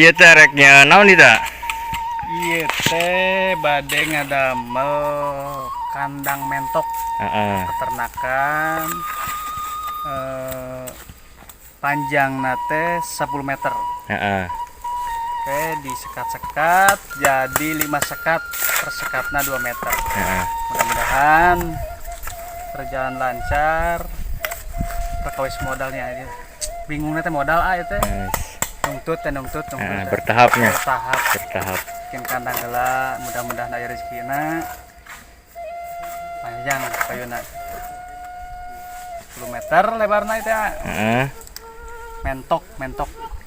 ieu teh reknya naon ieu? Iya teh bade ngadamel kandang mentok peternakan panjang nate 10 meter. Oke, disekat-sekat jadi 5 sekat, per sekatnya 2 meter. Mudah-mudahan berjalan lancar. Perkawis modalnya aja. Bingungnya teh modal teh. Nungtut. Bertahapnya. Bertahap. Bikin kandang heula, mudah-mudahan aya rezekina. Panjang kayuna. 10 meter lebarna itu ya. Mentok.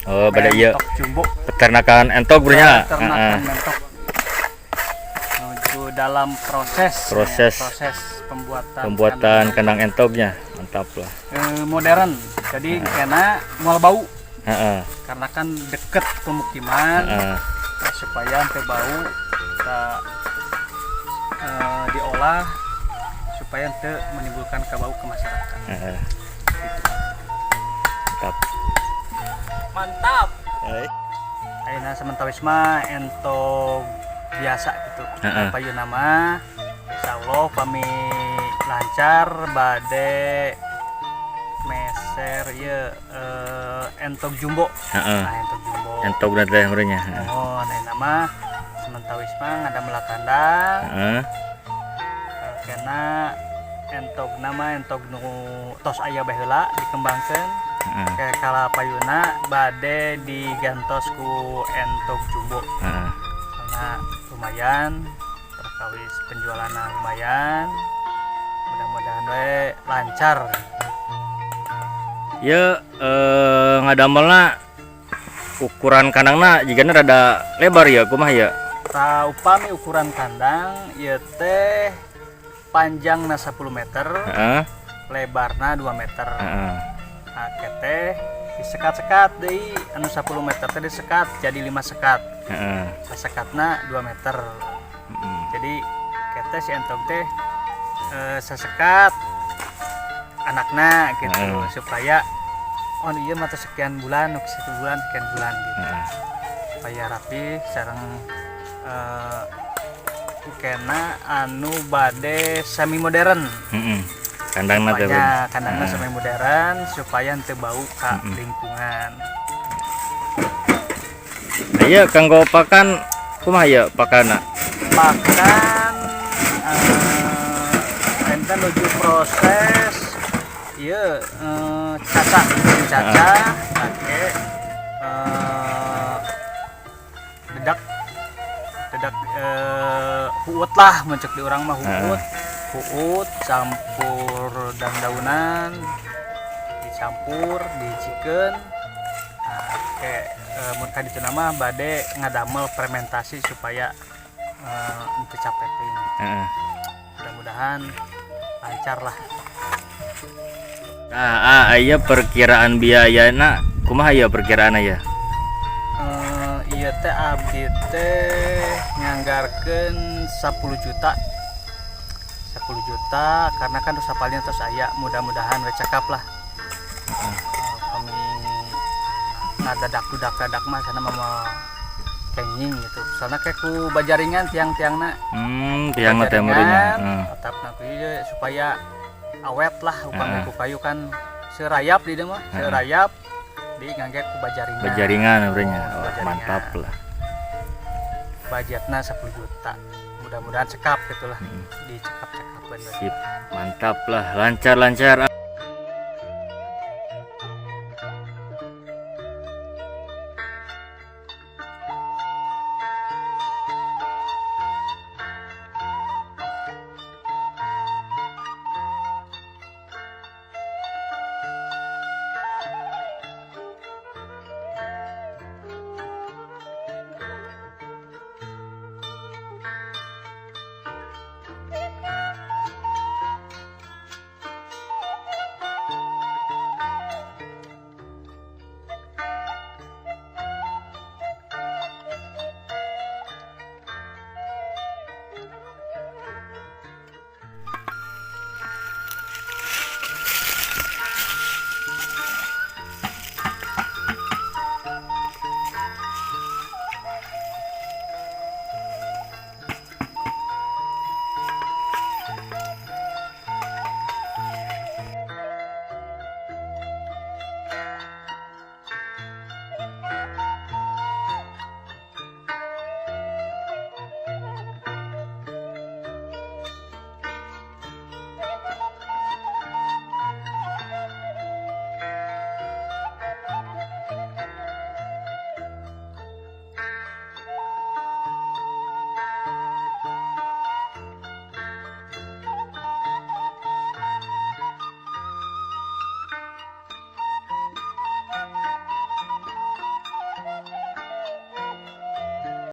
Oh, pada ieu. Mentok jumbo. Peternakan entok bernya. Peternakan mentok. Menuju dalam proses pembuatan kandang entoknya. Mantap lah. Modern. Jadi kena mual bau. Karena kan deket pemukiman. Supaya sampai bau kita diolah supaya ente menimbulkan kabau ke masyarakat. Gitu. Mantap. Ayeuna sementawis mah entok biasa gitu. Payu nama insyaallah pami lancar bade meser ieu entok jumbo. Entok jumbo. Entok na teh meureunnya. Oh, nama sementawis mah ada melakandang. Kena entok nama entok nu tos aya bae heula dikembangkeun. Kayak kala payuna bade digantos ku entok jumbo. Karena lumayan perkawis penjualanna lumayan. Mudah-mudahan we lancar. Ya ngadamelna ukuran kandangna jigana rada lebar ya kumaha ya? Upami ukuran kandang ieu teh panjangna 10 meter, lebarna 2 meter. Nah, teh disekat-sekat deui anu 10 meter teh disekat jadi 5 sekat. Sekatna 2 meter. Jadi kete si entok teh sesekat anakna gitu supaya iya mata sekian bulan sekian bulan gitu supaya rapi sareng kena anu bade semi modern kandangna semi modern supaya henteu bau ka lingkungan. Iya kanggo pakan kumaha ya pakanna? Pakan ente nuju proses iya caca pake dedak huut lah mencek di orang mah huut campur daun-daunan dicampur dijikeun kayak mun ka ditu nama bade ngadamel fermentasi supaya henteu capek teuing. Mudah-mudahan lancar lah. Aya perkiraan biayana kumaha ya perkiraan ya? Iya teh abdi teh nganggarkeun 10 juta karena kan terus apalnya terus aya mudah-mudahan we cakap lah. Kami ngadadak mah sana mah kenging gitu. Soalnya kayak ku bajaringan tiang-tiangna. Tiangna teh meureunnya. Atapna ieu supaya awet lah upami ku kayu kan serayap di dieu mah, serayap di ngangge ku bajaringan. Bajaringan meureunnya. Mantap lah. Budgetna 10 juta. Mudah-mudahan cekap gitulah. Dicekap-cekap bener. Sip. Mantap lah, lancar-lancar.